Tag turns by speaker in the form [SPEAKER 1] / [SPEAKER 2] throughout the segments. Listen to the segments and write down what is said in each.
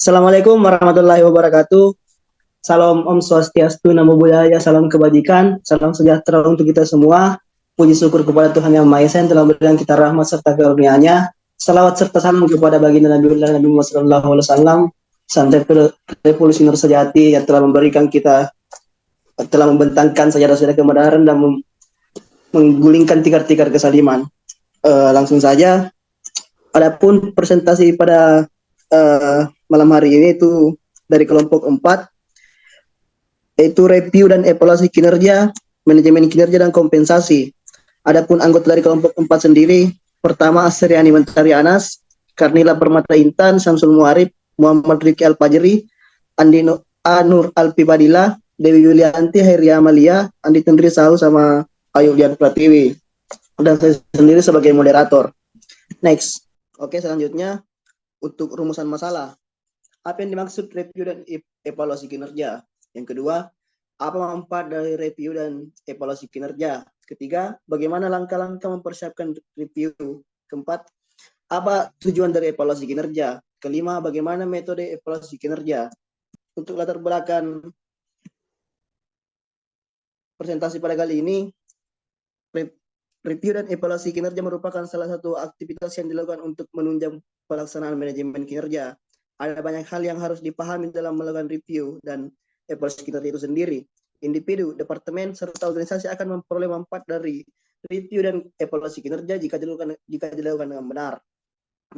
[SPEAKER 1] Assalamualaikum warahmatullahi wabarakatuh. Salam Om Swastiastu, Namo Buddhaya, salam kebajikan, salam sejahtera untuk kita semua. Puji syukur kepada Tuhan Yang Maha Esa yang telah memberikan kita rahmat serta karunia-Nya. Salawat serta salam kepada baginda Nabi Muhammad SAW, Santai Revolusi Nur Sejati yang telah memberikan kita, telah membentangkan sajadah-sajadah kebenaran dan menggulingkan tikar-tikar kesaliman. Langsung saja, adapun presentasi pada malam hari ini itu dari kelompok 4, yaitu review dan evaluasi kinerja, manajemen kinerja dan kompensasi. Adapun anggota dari kelompok 4 sendiri, pertama Asriani Mentari Anas, Karnila Permata Intan, Samsul Muarif, Muhammad Riki Alpajri, Andi Anur Alpibadila, Dewi Yulianti, Heri Amalia, Andi Tendri Sahu, sama Ayu Lian Pratiwi. Dan saya sendiri sebagai moderator. Next. Oke, selanjutnya untuk rumusan masalah. Apa yang dimaksud review dan evaluasi kinerja? Yang kedua, apa manfaat dari review dan evaluasi kinerja? Ketiga, bagaimana langkah-langkah mempersiapkan review? Keempat, apa tujuan dari evaluasi kinerja? Kelima, bagaimana metode evaluasi kinerja? Untuk latar belakang presentasi pada kali ini, review dan evaluasi kinerja merupakan salah satu aktivitas yang dilakukan untuk menunjang pelaksanaan manajemen kinerja. Ada banyak hal yang harus dipahami dalam melakukan review dan evaluasi kinerja itu sendiri. Individu, departemen, serta organisasi akan memperoleh manfaat dari review dan evaluasi kinerja jika dilakukan dengan benar.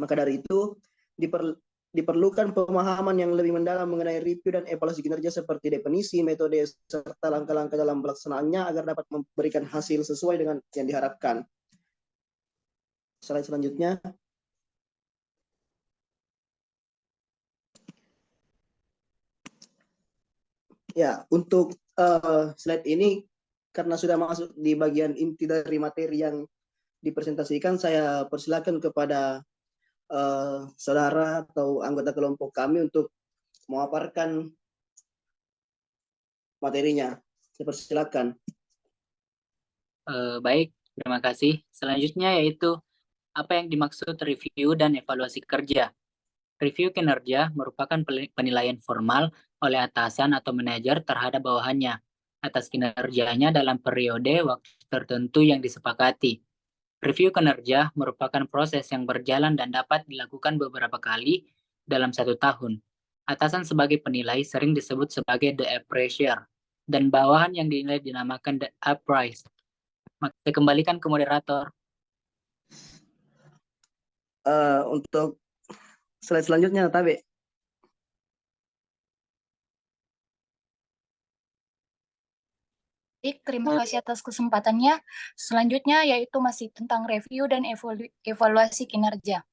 [SPEAKER 1] Maka dari itu, diperlukan pemahaman yang lebih mendalam mengenai review dan evaluasi kinerja seperti definisi, metode, serta langkah-langkah dalam pelaksanaannya agar dapat memberikan hasil sesuai dengan yang diharapkan. Slide selanjutnya. Ya, untuk slide ini karena sudah masuk di bagian inti dari materi yang dipresentasikan, saya persilakan kepada saudara atau anggota kelompok kami untuk memaparkan materinya. Saya persilakan.
[SPEAKER 2] Baik, terima kasih. Selanjutnya yaitu apa yang dimaksud review dan evaluasi kerja. Review kinerja merupakan penilaian formal oleh atasan atau manajer terhadap bawahannya atas kinerjanya dalam periode waktu tertentu yang disepakati. Review kinerja merupakan proses yang berjalan dan dapat dilakukan beberapa kali dalam 1 tahun. Atasan sebagai penilai sering disebut sebagai the appraiser, dan bawahan yang dinilai dinamakan the appraised. Saya kembalikan ke moderator.
[SPEAKER 1] Untuk slide selanjutnya, Tabe.
[SPEAKER 3] Baik, terima kasih atas kesempatannya. Selanjutnya yaitu masih tentang review dan evaluasi kinerja.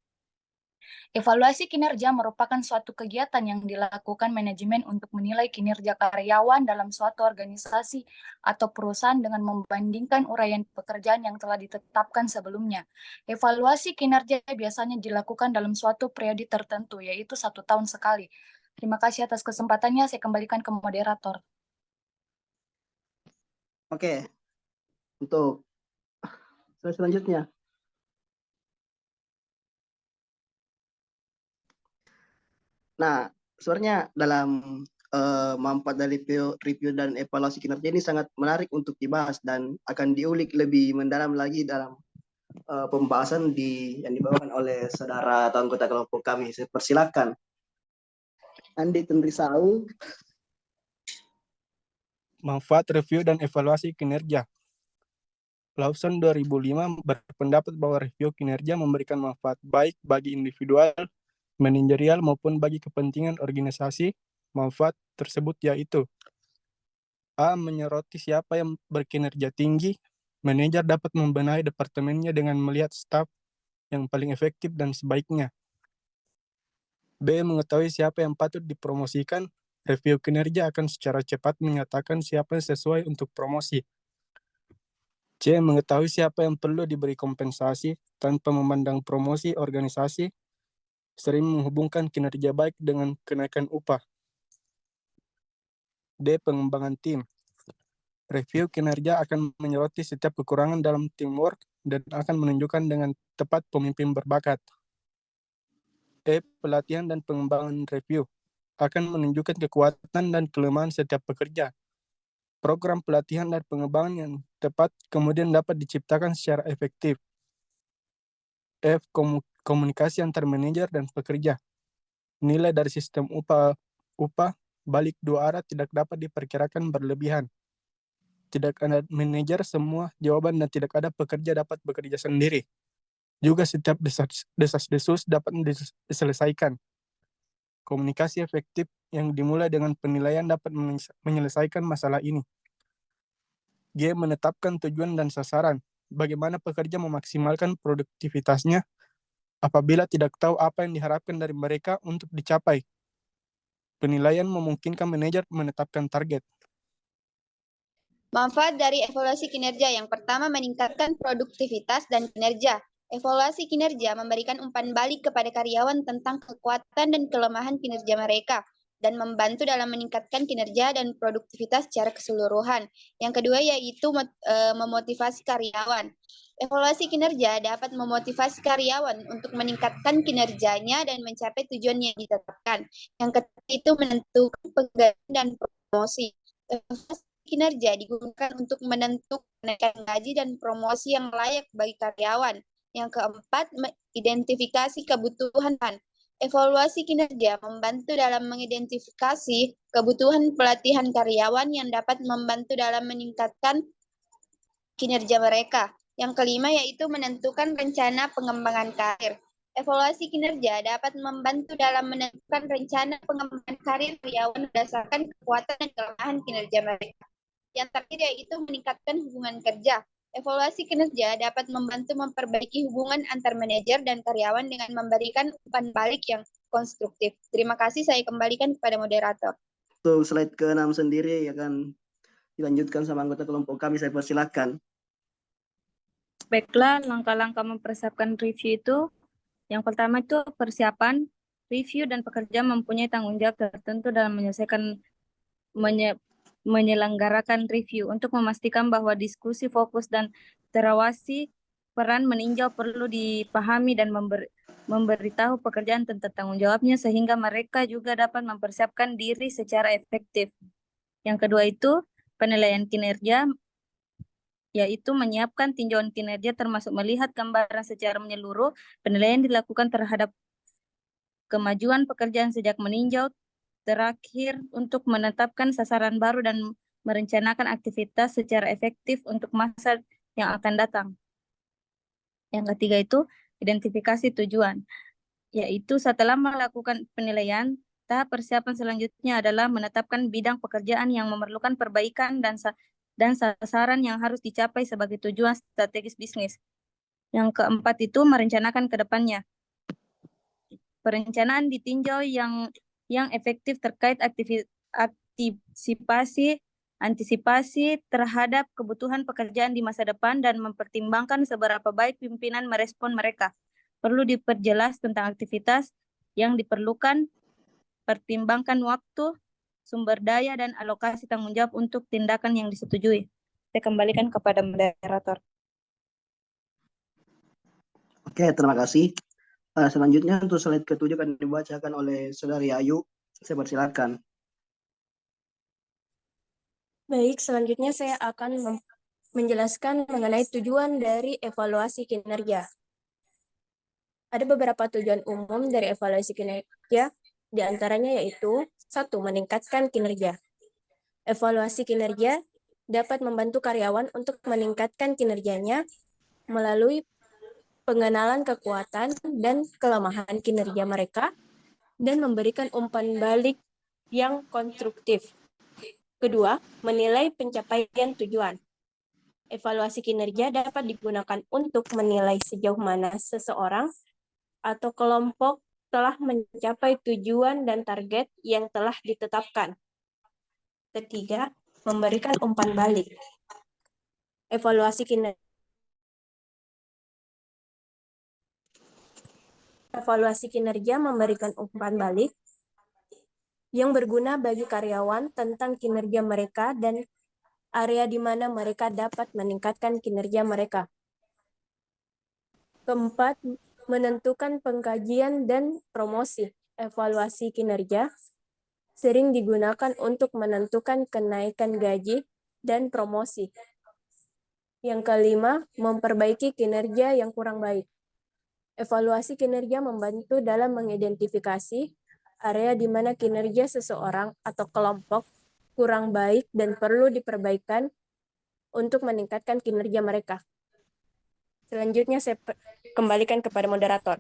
[SPEAKER 3] Evaluasi kinerja merupakan suatu kegiatan yang dilakukan manajemen untuk menilai kinerja karyawan dalam suatu organisasi atau perusahaan dengan membandingkan uraian pekerjaan yang telah ditetapkan sebelumnya. Evaluasi kinerja biasanya dilakukan dalam suatu periode tertentu, yaitu 1 tahun sekali. Terima kasih atas kesempatannya, saya kembalikan ke moderator.
[SPEAKER 1] Oke, untuk selanjutnya. Nah, sebenarnya dalam manfaat dari review dan evaluasi kinerja ini sangat menarik untuk dibahas dan akan diulik lebih mendalam lagi dalam pembahasan yang dibawakan oleh saudara atau anggota kelompok kami. Saya persilakan. Andi Tendri Sau.
[SPEAKER 4] Manfaat review dan evaluasi kinerja. Lawson 2005 berpendapat bahwa review kinerja memberikan manfaat baik bagi individual, manajerial maupun bagi kepentingan organisasi. Manfaat tersebut yaitu A. Menyoroti siapa yang berkinerja tinggi. Manajer dapat membenahi departemennya dengan melihat staf yang paling efektif dan sebaiknya. B. Mengetahui siapa yang patut dipromosikan. Review kinerja akan secara cepat menyatakan siapa yang sesuai untuk promosi. C. Mengetahui siapa yang perlu diberi kompensasi tanpa memandang promosi organisasi sering menghubungkan kinerja baik dengan kenaikan upah. D. Pengembangan tim. Review kinerja akan menyoroti setiap kekurangan dalam teamwork dan akan menunjukkan dengan tepat pemimpin berbakat. E. Pelatihan dan pengembangan review. akan menunjukkan kekuatan dan kelemahan setiap pekerja. Program pelatihan dan pengembangan yang tepat kemudian dapat diciptakan secara efektif. F. Komunikasi antar manajer dan pekerja. Nilai dari sistem upah balik dua arah tidak dapat diperkirakan berlebihan. Tidak ada manajer semua jawaban dan tidak ada pekerja dapat bekerja sendiri. Juga setiap desas-desus dapat diselesaikan. Komunikasi efektif yang dimulai dengan penilaian dapat menyelesaikan masalah ini. G. Menetapkan tujuan dan sasaran. Bagaimana pekerja memaksimalkan produktivitasnya apabila tidak tahu apa yang diharapkan dari mereka untuk dicapai. Penilaian memungkinkan manajer menetapkan target.
[SPEAKER 5] Manfaat dari evaluasi kinerja yang pertama meningkatkan produktivitas dan kinerja. Evaluasi kinerja memberikan umpan balik kepada karyawan tentang kekuatan dan kelemahan kinerja mereka dan membantu dalam meningkatkan kinerja dan produktivitas secara keseluruhan. Yang kedua yaitu memotivasi karyawan. Evaluasi kinerja dapat memotivasi karyawan untuk meningkatkan kinerjanya dan mencapai tujuan yang ditetapkan. Yang ketiga itu menentukan penggantian dan promosi. Evaluasi kinerja digunakan untuk menentukan kenaikan gaji dan promosi yang layak bagi karyawan. Yang keempat, identifikasi kebutuhan. Evaluasi kinerja membantu dalam mengidentifikasi kebutuhan pelatihan karyawan yang dapat membantu dalam meningkatkan kinerja mereka. Yang kelima yaitu menentukan rencana pengembangan karir. Evaluasi kinerja dapat membantu dalam menentukan rencana pengembangan karir karyawan berdasarkan kekuatan dan kelemahan kinerja mereka. Yang terakhir yaitu meningkatkan hubungan kerja. Evaluasi kinerja dapat membantu memperbaiki hubungan antar manajer dan karyawan dengan memberikan umpan balik yang konstruktif. Terima kasih, saya kembalikan kepada moderator.
[SPEAKER 1] Untuk slide ke-6 sendiri akan dilanjutkan sama anggota kelompok kami, saya persilakan.
[SPEAKER 6] Baiklah, langkah-langkah mempersiapkan review itu, yang pertama itu persiapan, review dan pekerja mempunyai tanggung jawab tertentu dalam menyelenggarakan review untuk memastikan bahwa diskusi fokus dan terawasi peran meninjau perlu dipahami dan memberitahu pekerjaan tentang tanggung jawabnya sehingga mereka juga dapat mempersiapkan diri secara efektif. Yang kedua itu penilaian kinerja, yaitu menyiapkan tinjauan kinerja termasuk melihat gambaran secara menyeluruh. Penilaian dilakukan terhadap kemajuan pekerjaan sejak meninjau. Terakhir, untuk menetapkan sasaran baru dan merencanakan aktivitas secara efektif untuk masa yang akan datang. Yang ketiga itu identifikasi tujuan, yaitu setelah melakukan penilaian, tahap persiapan selanjutnya adalah menetapkan bidang pekerjaan yang memerlukan perbaikan dan sasaran yang harus dicapai sebagai tujuan strategis bisnis. Yang keempat itu merencanakan ke depannya. Perencanaan ditinjau yang efektif terkait antisipasi terhadap kebutuhan pekerjaan di masa depan dan mempertimbangkan seberapa baik pimpinan merespon mereka. Perlu diperjelas tentang aktivitas yang diperlukan, pertimbangkan waktu, sumber daya, dan alokasi tanggung jawab untuk tindakan yang disetujui. Saya kembalikan kepada moderator.
[SPEAKER 1] Oke, terima kasih. Selanjutnya untuk slide ke-7 akan dibacakan oleh Saudari Ayu. Saya persilakan.
[SPEAKER 7] Baik, selanjutnya saya akan menjelaskan mengenai tujuan dari evaluasi kinerja. Ada beberapa tujuan umum dari evaluasi kinerja, di antaranya yaitu 1. Meningkatkan kinerja. Evaluasi kinerja dapat membantu karyawan untuk meningkatkan kinerjanya melalui pengenalan kekuatan dan kelemahan kinerja mereka dan memberikan umpan balik yang konstruktif. Kedua, menilai pencapaian tujuan. Evaluasi kinerja dapat digunakan untuk menilai sejauh mana seseorang atau kelompok telah mencapai tujuan dan target yang telah ditetapkan. Ketiga, memberikan umpan balik. Evaluasi kinerja memberikan umpan balik yang berguna bagi karyawan tentang kinerja mereka dan area di mana mereka dapat meningkatkan kinerja mereka. Keempat, menentukan pengkajian dan promosi. Evaluasi kinerja sering digunakan untuk menentukan kenaikan gaji dan promosi. Yang kelima, memperbaiki kinerja yang kurang baik. Evaluasi kinerja membantu dalam mengidentifikasi area di mana kinerja seseorang atau kelompok kurang baik dan perlu diperbaikan untuk meningkatkan kinerja mereka. Selanjutnya saya kembalikan kepada moderator.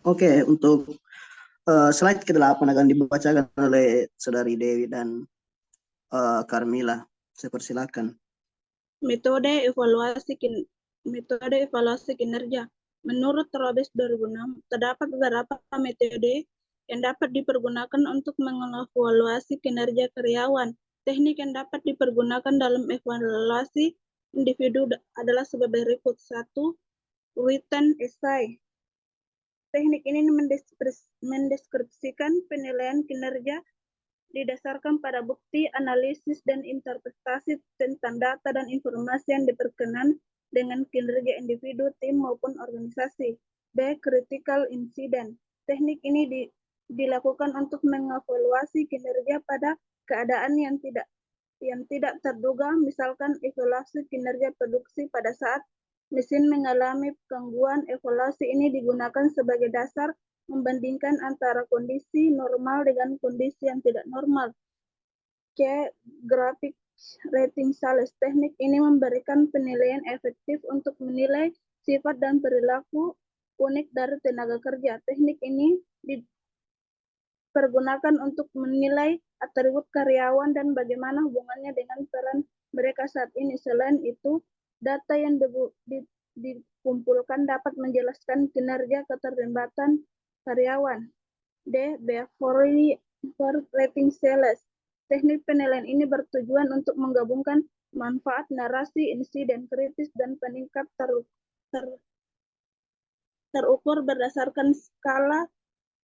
[SPEAKER 1] Oke, untuk slide ke-8 akan dibacakan oleh Saudari Dewi dan Carmila. Saya persilakan.
[SPEAKER 8] Metode evaluasi kinerja. Menurut Robes 2006, terdapat beberapa metode yang dapat dipergunakan untuk mengevaluasi kinerja karyawan. Teknik yang dapat dipergunakan dalam evaluasi individu adalah sebagai berikut. 1. Written essay. Teknik ini mendeskripsikan penilaian kinerja didasarkan pada bukti, analisis, dan interpretasi tentang data dan informasi yang diperkenan dengan kinerja individu, tim, maupun organisasi. B. Critical incident. Teknik ini dilakukan untuk mengevaluasi kinerja pada keadaan yang tidak terduga, misalkan evaluasi kinerja produksi pada saat mesin mengalami gangguan. Evaluasi ini digunakan sebagai dasar membandingkan antara kondisi normal dengan kondisi yang tidak normal. C. Graphic rating sales. Teknik ini memberikan penilaian efektif untuk menilai sifat dan perilaku unik dari tenaga kerja. Teknik ini dipergunakan untuk menilai atribut karyawan dan bagaimana hubungannya dengan peran mereka saat ini. Selain itu, data yang dikumpulkan dapat menjelaskan kinerja keterlibatan karyawan. D. Behavioral rating sales. Teknik penilaian ini bertujuan untuk menggabungkan manfaat narasi, insiden kritis, dan peningkat terukur berdasarkan skala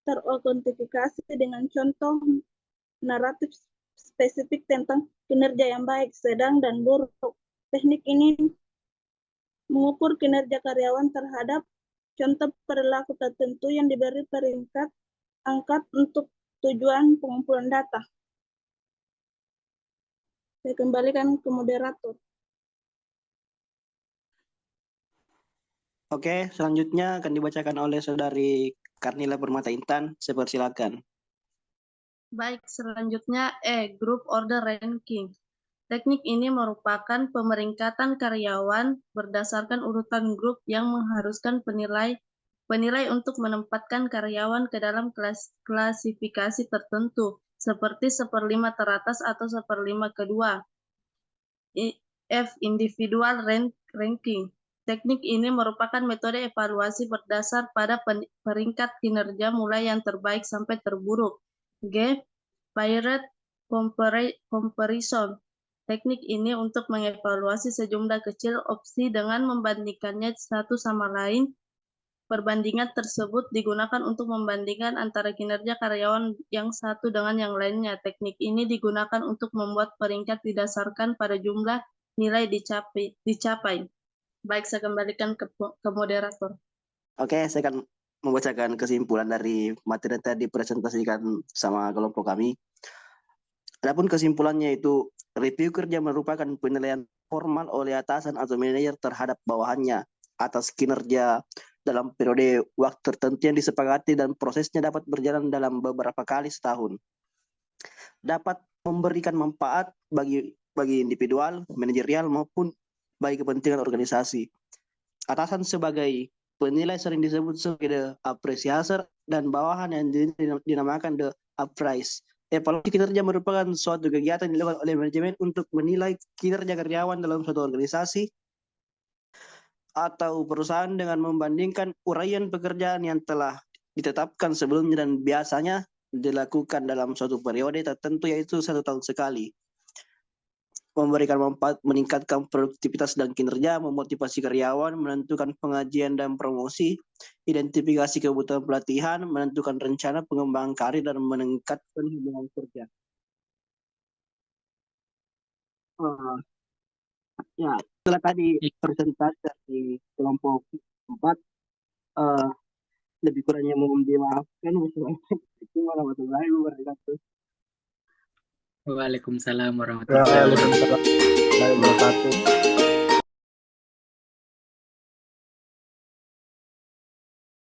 [SPEAKER 8] terautentikasi dengan contoh naratif spesifik tentang kinerja yang baik, sedang, dan buruk. Teknik ini mengukur kinerja karyawan terhadap contoh perilaku tertentu yang diberi peringkat angkat untuk tujuan pengumpulan data. Saya kembalikan ke moderator.
[SPEAKER 1] Oke, selanjutnya akan dibacakan oleh Saudari Carmila Permata Intan. Saya persilakan.
[SPEAKER 9] Baik, selanjutnya Group Order Ranking. Teknik ini merupakan pemeringkatan karyawan berdasarkan urutan grup yang mengharuskan penilai untuk menempatkan karyawan ke dalam klasifikasi tertentu, seperti 1/5 teratas atau 1/5 kedua. F. Individual ranking. Teknik ini merupakan metode evaluasi berdasar pada peringkat kinerja mulai yang terbaik sampai terburuk. G. Peer comparison. Teknik ini untuk mengevaluasi sejumlah kecil opsi dengan membandingkannya satu sama lain. Perbandingan tersebut digunakan untuk membandingkan antara kinerja karyawan yang satu dengan yang lainnya. Teknik ini digunakan untuk membuat peringkat didasarkan pada jumlah nilai dicapai. Baik, saya kembalikan ke moderator.
[SPEAKER 1] Oke, saya akan membacakan kesimpulan dari materi yang tadi dipresentasikan sama kelompok kami. Adapun kesimpulannya itu, review kerja merupakan penilaian formal oleh atasan atau manajer terhadap bawahannya atas kinerja dalam periode waktu tertentu yang disepakati dan prosesnya dapat berjalan dalam beberapa kali setahun. Dapat memberikan manfaat bagi individual, manajerial maupun bagi kepentingan organisasi. Atasan sebagai penilai sering disebut sebagai the appraiser dan bawahan yang dinamakan the appraise. Evaluasi kinerja merupakan suatu kegiatan yang dilakukan oleh manajemen untuk menilai kinerja karyawan dalam suatu organisasi atau perusahaan dengan membandingkan uraian pekerjaan yang telah ditetapkan sebelumnya dan biasanya dilakukan dalam suatu periode tertentu, yaitu 1 tahun sekali. Memberikan manfaat, meningkatkan produktivitas dan kinerja, memotivasi karyawan, menentukan pengajian dan promosi, identifikasi kebutuhan pelatihan, menentukan rencana pengembangan karir, dan meningkatkan hubungan kerja. Ya, setelah tadi presentasi dari kelompok 4, Lebih kurangnya mohon dimaafkan. Wassalamualaikum warahmatullahi wabarakatuh.
[SPEAKER 2] Waalaikumsalam warahmatullahi wabarakatuh.
[SPEAKER 4] Waalaikumsalam warahmatullahi wabarakatuh.